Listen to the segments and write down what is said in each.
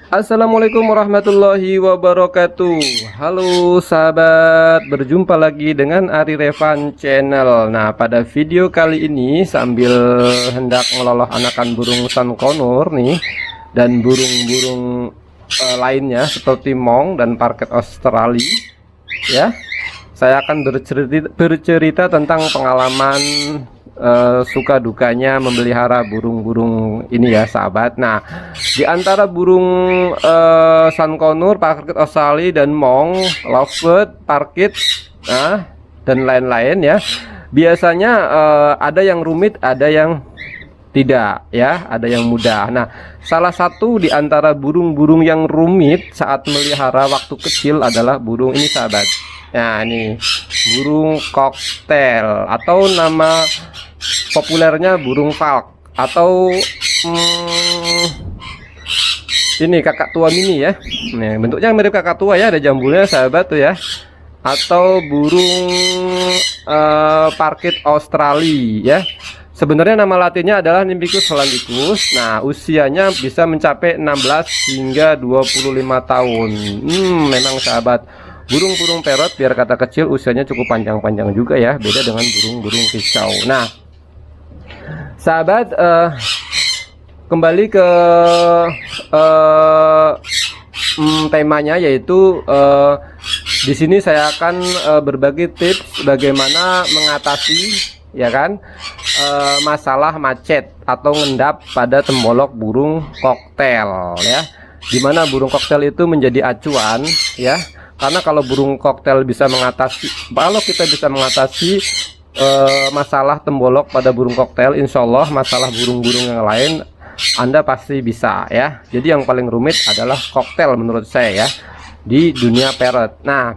Assalamualaikum warahmatullahi wabarakatuh. Halo sahabat, berjumpa lagi dengan Ari Revan Channel. Nah, pada video kali ini sambil hendak meloloh anakan burung sankonur nih dan burung-burung lainnya seperti mong dan parket Australia ya. Saya akan bercerita tentang pengalaman suka dukanya memelihara burung-burung ini ya sahabat. Nah, di antara burung sankonur, parkit Australia dan mong, lovebird, parkit, dan lain-lain ya, biasanya ada yang rumit, ada yang tidak ya, ada yang mudah. Nah, salah satu di antara burung-burung yang rumit saat melihara waktu kecil adalah burung ini sahabat. Nah, ini burung koktail atau nama populernya burung falk atau ini kakak tua mini ya. Nih, bentuknya mirip kakak tua ya, ada jambulnya sahabat tuh ya. Atau burung parkit Australia ya. Sebenarnya nama latinnya adalah Nymphicus hollandicus. Nah, usianya bisa mencapai 16 hingga 25 tahun. Memang sahabat, burung-burung parrot biar kata kecil usianya cukup panjang-panjang juga ya, beda dengan burung-burung kicau. Nah, sahabat, kembali ke temanya, yaitu di sini saya akan berbagi tips bagaimana mengatasi ya kan masalah macet atau ngendap pada tembolok burung koktail ya, dimana burung koktail itu menjadi acuan ya, karena kalau burung koktail bisa mengatasi, kalau kita bisa mengatasi masalah tembolok pada burung koktail, insya Allah masalah burung-burung yang lain Anda pasti bisa ya. Jadi yang paling rumit adalah koktail menurut saya ya di dunia parrot. Nah,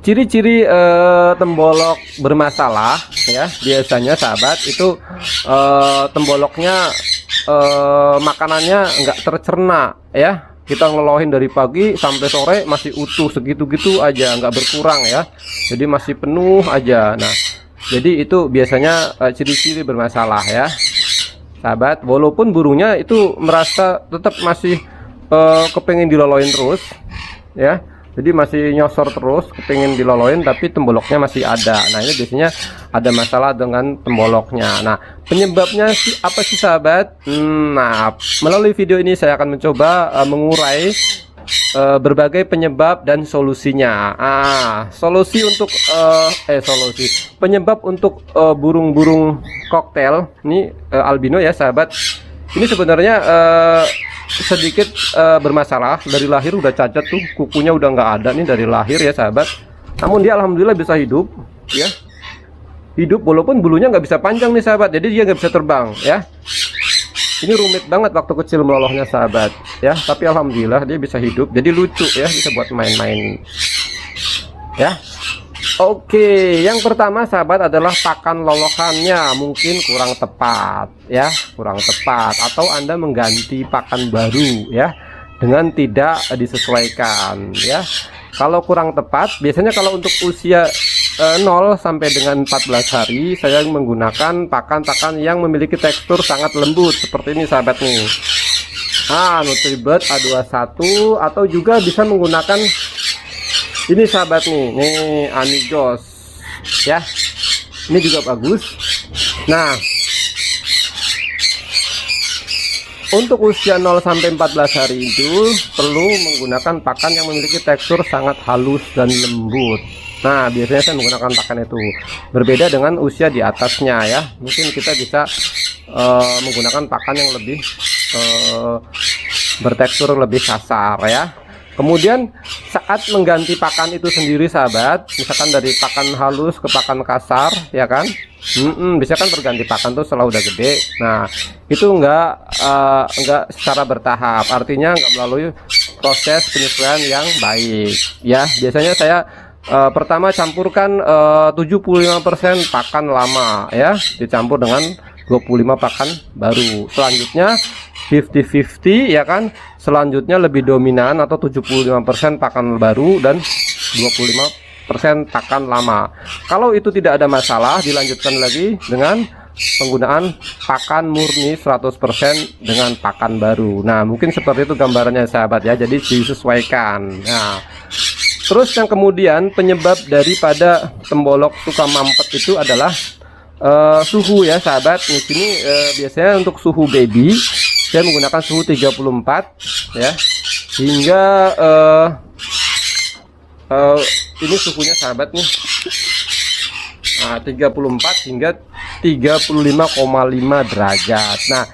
ciri-ciri tembolok bermasalah ya, biasanya sahabat itu temboloknya makanannya enggak tercerna ya. Kita ngelolohin dari pagi sampai sore masih utuh segitu-gitu aja, nggak berkurang ya, jadi masih penuh aja. Nah, jadi itu biasanya ciri-ciri bermasalah ya sahabat. Walaupun burungnya itu merasa tetap masih kepengen dilolohin terus ya, jadi masih nyosor terus, kepengen dilolohin, tapi temboloknya masih ada. Nah, ini biasanya ada masalah dengan temboloknya. Nah, penyebabnya sih apa sih sahabat? Nah, melalui video ini saya akan mencoba mengurai berbagai penyebab dan solusinya. Solusi untuk penyebab untuk burung-burung koktail ini albino ya sahabat. Ini sebenarnya sedikit bermasalah. Dari lahir udah cacat tuh, kukunya udah nggak ada nih dari lahir ya sahabat. Namun dia alhamdulillah bisa hidup ya, hidup walaupun bulunya nggak bisa panjang nih sahabat, jadi dia nggak bisa terbang ya. Ini rumit banget waktu kecil melolohnya sahabat ya, tapi alhamdulillah dia bisa hidup, jadi lucu ya, bisa buat main-main ya. Oke, yang pertama sahabat adalah pakan lolohannya mungkin kurang tepat ya, kurang tepat, atau Anda mengganti pakan baru ya dengan tidak disesuaikan ya. Kalau kurang tepat, biasanya kalau untuk usia 0 sampai dengan 14 hari saya menggunakan pakan-pakan yang memiliki tekstur sangat lembut seperti ini sahabat nih. Nutribird A21, atau juga bisa menggunakan ini sahabat nih Amigos ya, ini juga bagus. Nah, untuk usia 0 sampai 14 hari itu perlu menggunakan pakan yang memiliki tekstur sangat halus dan lembut. Nah, biasanya saya menggunakan pakan itu, berbeda dengan usia di atasnya ya. Mungkin kita bisa menggunakan pakan yang lebih bertekstur lebih kasar ya. Kemudian saat mengganti pakan itu sendiri sahabat, misalkan dari pakan halus ke pakan kasar ya kan, bisa kan berganti pakan tuh setelah udah gede. Nah, itu enggak secara bertahap, artinya enggak melalui proses penyesuaian yang baik ya. Biasanya saya pertama campurkan 75% pakan lama ya, dicampur dengan 25 pakan baru. Selanjutnya 50-50 ya kan, selanjutnya lebih dominan atau 75% pakan baru dan 25% pakan lama. Kalau itu tidak ada masalah, dilanjutkan lagi dengan penggunaan pakan murni 100% dengan pakan baru. Nah, mungkin seperti itu gambarannya sahabat ya, jadi disesuaikan. Nah, terus yang kemudian penyebab daripada tembolok suka mampet itu adalah suhu ya sahabat. Di sini biasanya untuk suhu baby saya menggunakan suhu 34 ya, hingga ini suhunya sahabat nih. Nah, 34 hingga 35,5 derajat. Nah,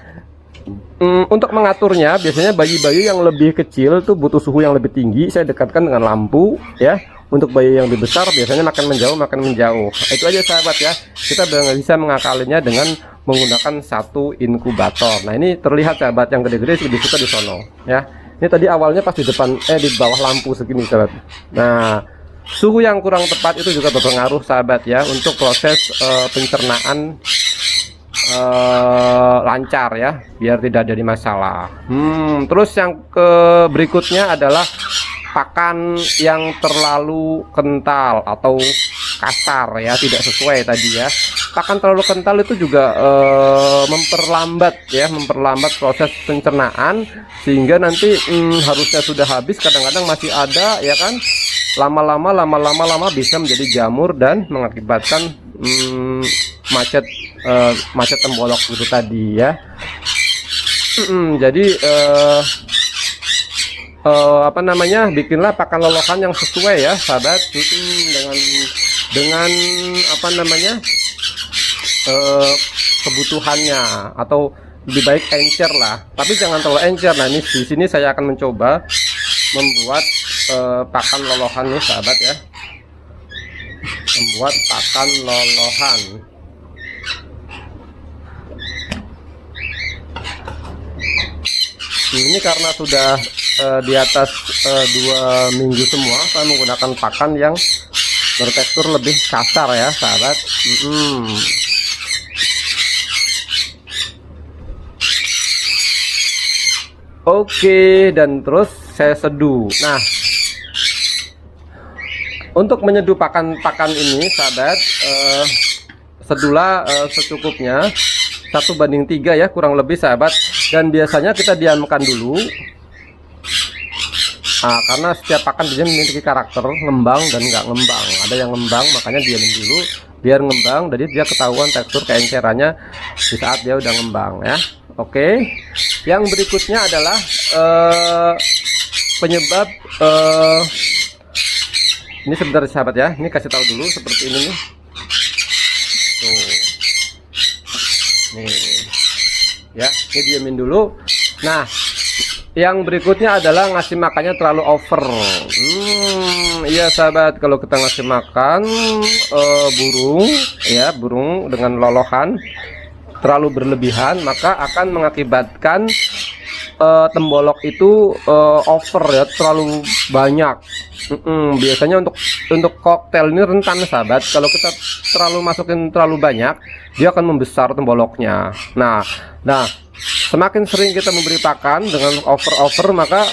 untuk mengaturnya biasanya bayi-bayi yang lebih kecil tuh butuh suhu yang lebih tinggi. Saya dekatkan dengan lampu ya. Untuk bayi yang lebih besar biasanya makan menjauh. Itu aja sahabat ya. Kita bisa mengakalinya dengan menggunakan satu inkubator. Nah, ini terlihat sahabat yang gede-gede lebih suka di sono ya. Ini tadi awalnya pas di depan di bawah lampu segini sahabat. Nah, suhu yang kurang tepat itu juga berpengaruh sahabat ya untuk proses pencernaan lancar ya, biar tidak ada masalah. Terus yang berikutnya adalah pakan yang terlalu kental atau kasar ya, tidak sesuai tadi ya. Pakan terlalu kental itu juga memperlambat proses pencernaan, sehingga nanti harusnya sudah habis, kadang-kadang masih ada ya kan. Lama-lama bisa menjadi jamur dan mengakibatkan macet tembolok itu tadi ya. Jadi bikinlah pakan lolokan yang sesuai ya sahabat, dengan kebutuhannya, atau lebih baik encer lah, tapi jangan terlalu encer. Nah, ini di sini saya akan mencoba membuat pakan lolohan nih sahabat ya, membuat pakan lolohan. Ini karena sudah di atas 2 minggu semua, saya menggunakan pakan yang bertekstur lebih kasar ya sahabat. Oke, dan terus saya seduh. Nah, untuk menyeduh pakan ini sahabat, seduhlah secukupnya 1:3 ya kurang lebih sahabat. Dan biasanya kita diamkan dulu. Nah, karena setiap pakan biasanya memiliki karakter ngembang dan nggak ngembang. Ada yang ngembang, makanya diamin dulu biar ngembang, jadi dia ketahuan tekstur keencerannya di saat dia udah ngembang ya. Oke, yang berikutnya adalah penyebab ini sebentar sahabat ya, ini kasih tahu dulu seperti ini nih. Tuh. Nih. Ya, ini diamin dulu. Nah, yang berikutnya adalah ngasih makannya terlalu over. Iya sahabat, kalau kita ngasih makan burung dengan lolohan terlalu berlebihan, maka akan mengakibatkan tembolok itu over ya, terlalu banyak. Biasanya untuk koktail ini rentan sahabat, kalau kita terlalu masukin terlalu banyak, dia akan membesar temboloknya. Nah semakin sering kita memberi pakan dengan over maka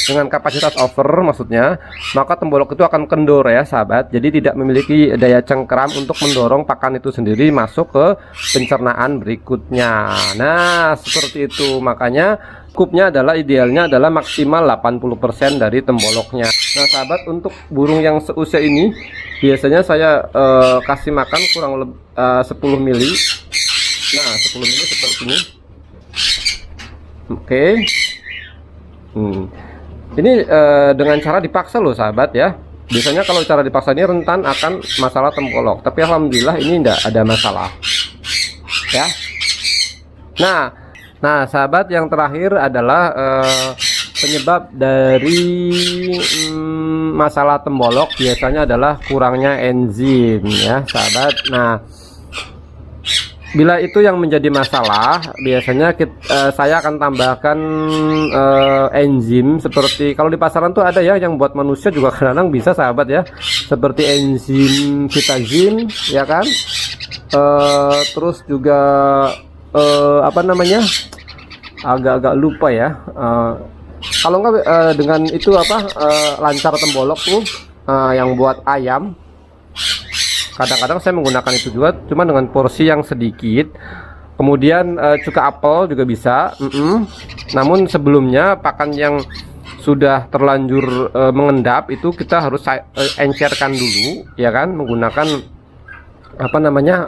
dengan kapasitas over maksudnya, maka tembolok itu akan kendor ya sahabat, jadi tidak memiliki daya cengkeram untuk mendorong pakan itu sendiri masuk ke pencernaan berikutnya. Nah, seperti itu, makanya cukupnya adalah idealnya adalah maksimal 80% dari temboloknya. Nah sahabat, untuk burung yang seusia ini biasanya saya kasih makan kurang lebih 10 mili. Nah, 10 mili seperti ini. Oke. Ini dengan cara dipaksa loh sahabat ya. Biasanya kalau cara dipaksa ini rentan akan masalah tembolok, tapi alhamdulillah ini tidak ada masalah ya. Nah sahabat, yang terakhir adalah penyebab dari masalah tembolok biasanya adalah kurangnya enzim ya sahabat. Nah, bila itu yang menjadi masalah, biasanya saya akan tambahkan enzim seperti kalau di pasaran tuh ada ya, yang buat manusia juga kadang-kadang bisa sahabat ya, seperti enzim Vitazim ya kan. Terus juga agak-agak lupa ya. Kalau enggak dengan itu lancar tembolok tuh yang buat ayam. kadang-kadang saya menggunakan itu juga, cuma dengan porsi yang sedikit. Kemudian cuka apel juga bisa. Namun sebelumnya pakan yang sudah terlanjur mengendap itu kita harus encerkan dulu, ya kan, menggunakan apa namanya,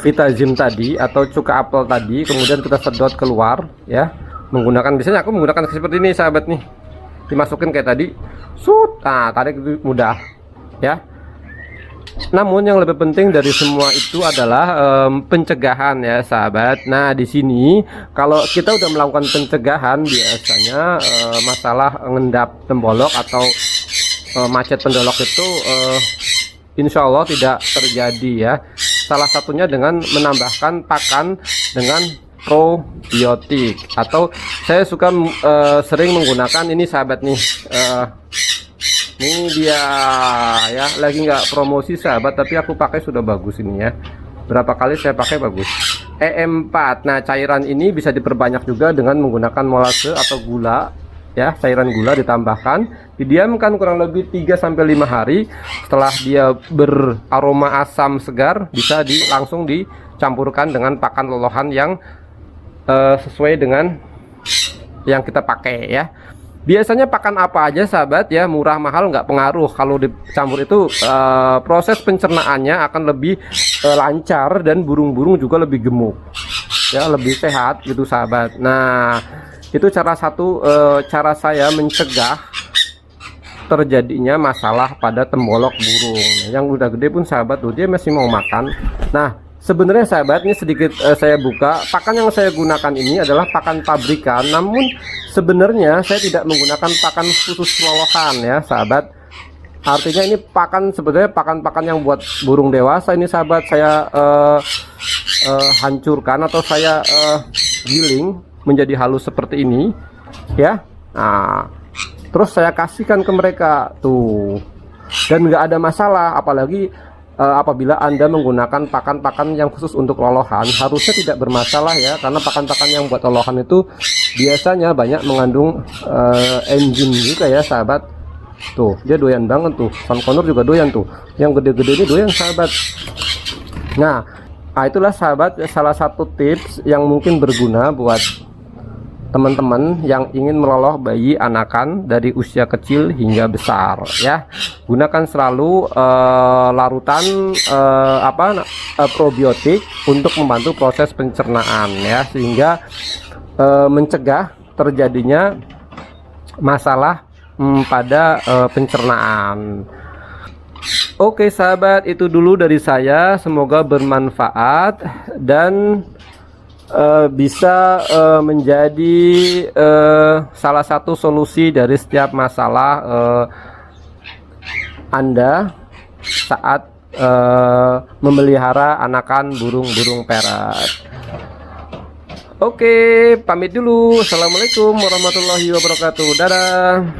Vitazim tadi atau cuka apel tadi. Kemudian kita sedot keluar ya, menggunakan, biasanya aku menggunakan seperti ini sahabat nih, dimasukin kayak tadi, tarik mudah ya. Namun yang lebih penting dari semua itu adalah pencegahan ya sahabat. Nah di sini kalau kita udah melakukan pencegahan, biasanya masalah ngendap tembolok atau macet pendolok itu insya Allah tidak terjadi ya. Salah satunya dengan menambahkan pakan dengan probiotik, atau saya suka sering menggunakan ini sahabat nih. Ini dia ya, lagi nggak promosi sahabat, tapi aku pakai sudah bagus ini ya. Berapa kali saya pakai bagus. EM4. Nah cairan ini bisa diperbanyak juga dengan menggunakan molase atau gula ya, cairan gula ditambahkan, didiamkan kurang lebih 3-5 hari. Setelah dia beraroma asam segar, bisa langsung dicampurkan dengan pakan lolohan yang sesuai dengan yang kita pakai ya. Biasanya pakan apa aja sahabat ya, murah mahal nggak pengaruh. Kalau dicampur itu proses pencernaannya akan lebih lancar, dan burung-burung juga lebih gemuk ya, lebih sehat gitu sahabat. Nah itu cara saya mencegah terjadinya masalah pada tembolok burung. Yang udah gede pun sahabat tuh, dia masih mau makan. Nah sebenarnya sahabat, ini sedikit saya buka, pakan yang saya gunakan ini adalah pakan pabrikan. Namun sebenarnya saya tidak menggunakan pakan khusus lolohan ya sahabat. Artinya ini pakan, sebenarnya pakan-pakan yang buat burung dewasa ini sahabat, saya hancurkan atau saya giling menjadi halus seperti ini ya. Nah terus saya kasihkan ke mereka tuh, dan nggak ada masalah. Apalagi apabila Anda menggunakan pakan-pakan yang khusus untuk lolohan, harusnya tidak bermasalah ya, karena pakan-pakan yang buat lolohan itu biasanya banyak mengandung enzim juga ya sahabat. Tuh dia doyan banget tuh, Sun Conur juga doyan tuh, yang gede-gede ini doyan sahabat. Nah itulah sahabat salah satu tips yang mungkin berguna buat teman-teman yang ingin meloloh bayi anakan dari usia kecil hingga besar ya. Gunakan selalu larutan probiotik untuk membantu proses pencernaan ya, sehingga mencegah terjadinya masalah pada pencernaan. Oke sahabat, itu dulu dari saya, semoga bermanfaat dan bisa menjadi salah satu solusi dari setiap masalah Anda saat memelihara anakan burung-burung perak. Oke, pamit dulu. Assalamualaikum warahmatullahi wabarakatuh. Dadah.